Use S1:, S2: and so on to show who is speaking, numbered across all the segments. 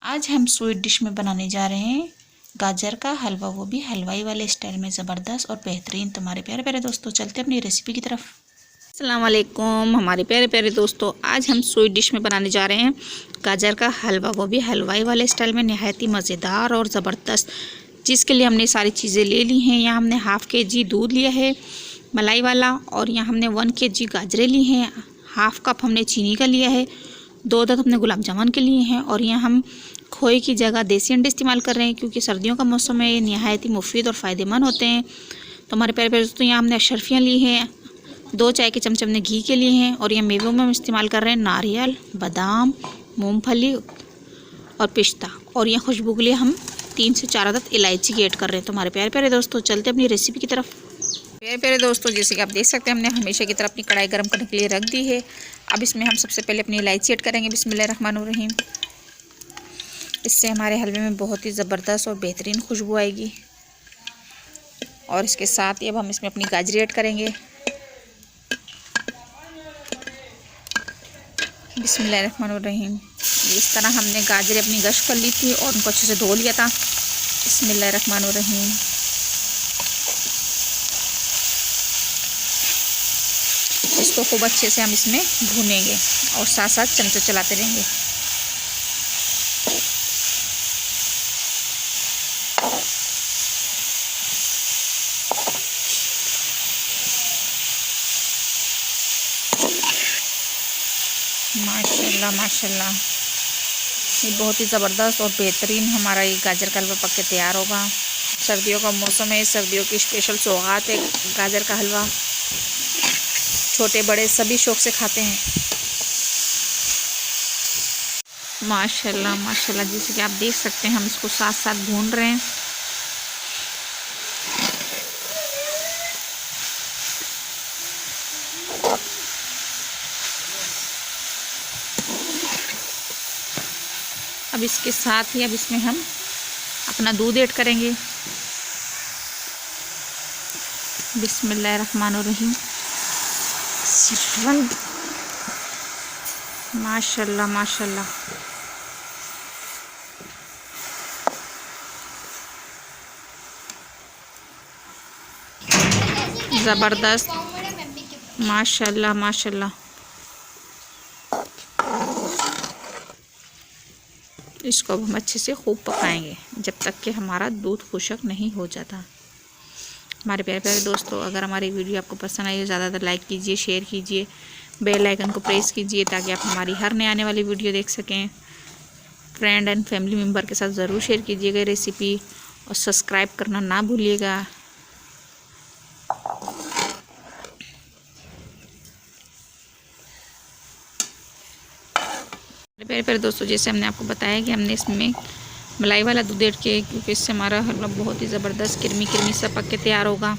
S1: आज हम sweet dish में बनाने जा रहे हैं गाजर का हलवा, वो भी हलवाई वाले स्टाइल में, ज़बरदस्त और बेहतरीन। तुम्हारे प्यारे प्यारे दोस्तों, चलते अपनी रेसिपी की तरफ। अस्सलाम वालेकुम हमारे प्यारे प्यारे दोस्तों, आज हम स्वीट डिश में बनाने जा रहे हैं गाजर का हलवा, वो भी हलवाई वाले स्टाइल में, नहायत ही मज़ेदार और ज़बरदस्त। जिसके लिए हमने सारी चीज़ें ले ली हैं। यहाँ हमने ½ kg दूध लिया है मलाई वाला, और यहाँ हमने 1 kg गाजरें ली हैं, ½ कप हमने चीनी का लिया है, 2 अदद हमने गुलाब जामुन के लिए हैं, और यहाँ हम खोए की जगह देसी अंडे इस्तेमाल कर रहे हैं क्योंकि सर्दियों का मौसम है, ये नहायत ही मुफीद और फ़ायदेमंद होते हैं। तो हमारे प्यारे प्यारे दोस्तों, यहाँ हमने अशरफियाँ ली हैं, 2 चाय के चमचे हमने घी के लिए हैं, और यह मेवों में हम इस्तेमाल कर रहे हैं नारियल, बादाम, मूंगफली और पिस्ता, और यह खुशबू के लिए हम 3 से 4 अदद इलायची की ऐड कर रहे हैं। तो हमारे प्यारे प्यारे दोस्तों, चलते अपनी रेसिपी की तरफ। प्यारे प्यारे दोस्तों, जैसे कि आप देख सकते हैं, हमने हमेशा की तरह अपनी कढ़ाई गर्म करने के लिए रख दी है। अब इसमें हम सबसे पहले अपनी इलायची ऐड करेंगे। बिस्मिल्लाहिर्रहमानिर्रहीम। इससे हमारे हलवे में बहुत ही ज़बरदस्त और बेहतरीन खुशबू आएगी। और इसके साथ ही अब हम इसमें अपनी गाजरी ऐड करेंगे। बिस्मिल्लाहिर्रहमानिर्रहीम। इस तरह हमने गाजरें अपनी गश कर ली थी और उनको अच्छे से धो लिया था। बिस्मिल्लाहिर्रहमानिर्रहीम। इसको खूब अच्छे से हम इसमें भूनेंगे और साथ साथ चमचा चलाते रहेंगे। माशाल्लाह माशाल्लाह, ये बहुत ही ज़बरदस्त और बेहतरीन हमारा ये गाजर का हलवा पक के तैयार होगा। सर्दियों का मौसम है, सर्दियों की स्पेशल सौगात है गाजर का हलवा। छोटे बड़े सभी शौक़ से खाते हैं। माशाल्लाह माशाल्लाह, जैसे कि आप देख सकते हैं, हम इसको साथ साथ भून रहे हैं। अब इसके साथ ही अब इसमें हम अपना दूध ऐड करेंगे। बिस्मिल्लाहिर्रहमानिर्रहीम। माशाल्लाह माशाल्लाह, ज़बरदस्त, माशाल्लाह माशाल्लाह। इसको अब हम अच्छे से खूब पकाएंगे जब तक कि हमारा दूध खुशक नहीं हो जाता। हमारे प्यारे प्यारे दोस्तों, अगर हमारी वीडियो आपको पसंद आई तो ज़्यादातर लाइक कीजिए, शेयर कीजिए, बेल आइकन को प्रेस कीजिए ताकि आप हमारी हर नए आने वाली वीडियो देख सकें। फ्रेंड एंड फैमिली मेम्बर के साथ ज़रूर शेयर कीजिएगा रेसिपी, और सब्सक्राइब करना ना भूलिएगा। प्यारे प्यारे दोस्तों, जैसे हमने आपको बताया कि हमने इसमें मलाई वाला दूध ऐड किया, क्योंकि इससे हमारा हलवा बहुत ही ज़बरदस्त किरमी किरमी सा पक के तैयार होगा।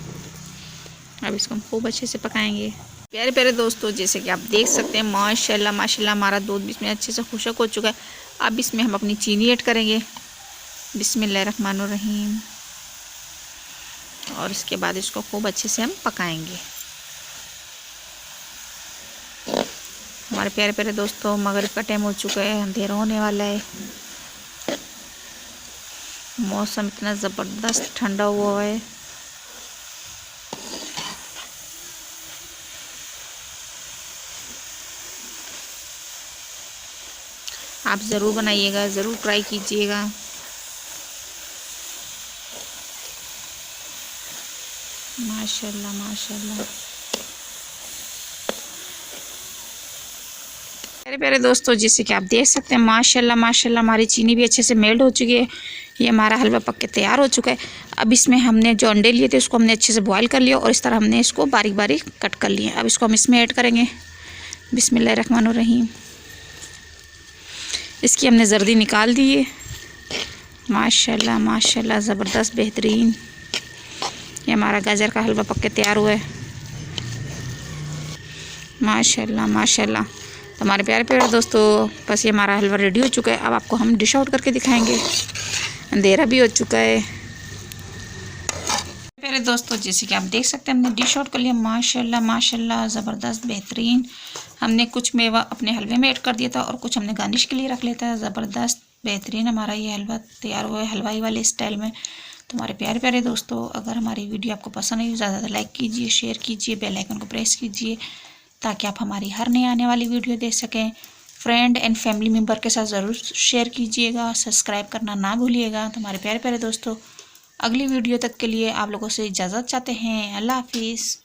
S1: अब इसको हम खूब अच्छे से पकाएंगे। प्यारे प्यारे दोस्तों, जैसे कि आप देख सकते हैं, माशाल्लाह माशाल्लाह, हमारा दूध भी इसमें अच्छे से खुशक हो चुका है। अब इसमें हम अपनी चीनी ऐड करेंगे। बिस्मिल्लाहिर्रहमानिर्रहीम। और इसके बाद इसको खूब अच्छे से हम पकाएंगे। हमारे प्यारे प्यारे दोस्तों, मगरिब का टाइम हो चुका है, अंधेरा होने वाला है। मौसम इतना ज़बरदस्त ठंडा हुआ है। आप ज़रूर बनाइएगा, ज़रूर ट्राई कीजिएगा। माशाल्लाह माशाल्लाह। प्यारे प्यारे दोस्तों, जैसे कि आप देख सकते हैं, माशाल्लाह माशाल्लाह, हमारी चीनी भी अच्छे से मेल्ट हो चुकी है। ये हमारा हलवा पक के तैयार हो चुका है। अब इसमें हमने जो अंडे लिए थे उसको हमने अच्छे से बॉईल कर लिया, और इस तरह हमने इसको बारीक बारीक कट कर लिए। अब इसको हम इसमें ऐड करेंगे। बिस्मिल्लाहिर्रहमानिर्रहीम। इसकी हमने जर्दी निकाल दी है। माशाल्लाह माशाल्लाह, ज़बरदस्त बेहतरीन ये हमारा गाजर का हलवा पक के तैयार हुआ है। माशाल्लाह माशाल्लाह। तो हमारे प्यारे प्यारे दोस्तों, बस ये हमारा हलवा रेडी हो चुका है। अब आपको हम डिश आउट करके दिखाएंगे, अंधेरा भी हो चुका है। प्यारे दोस्तों, जैसे कि आप देख सकते हैं, हमने डिश आउट कर लिया। माशाल्लाह माशाल्लाह, ज़बरदस्त बेहतरीन। हमने कुछ मेवा अपने हलवे में ऐड कर दिया था और कुछ हमने गार्निश के लिए रख लिया था। ज़बरदस्त बेहतरीन हमारा ये हलवा तैयार हुआ है हलवाई वाले स्टाइल में। तो हमारे प्यारे प्यारे दोस्तों, अगर हमारी वीडियो आपको पसंद आई ज़्यादा से लाइक कीजिए, शेयर कीजिए, बेल आइकन को प्रेस कीजिए ताकि आप हमारी हर नई आने वाली वीडियो देख सकें। फ्रेंड एंड फैमिली मेम्बर के साथ ज़रूर शेयर कीजिएगा, सब्सक्राइब करना ना भूलिएगा। तो हमारे प्यारे प्यारे दोस्तों, अगली वीडियो तक के लिए आप लोगों से इजाज़त चाहते हैं। अल्लाह हाफिज़।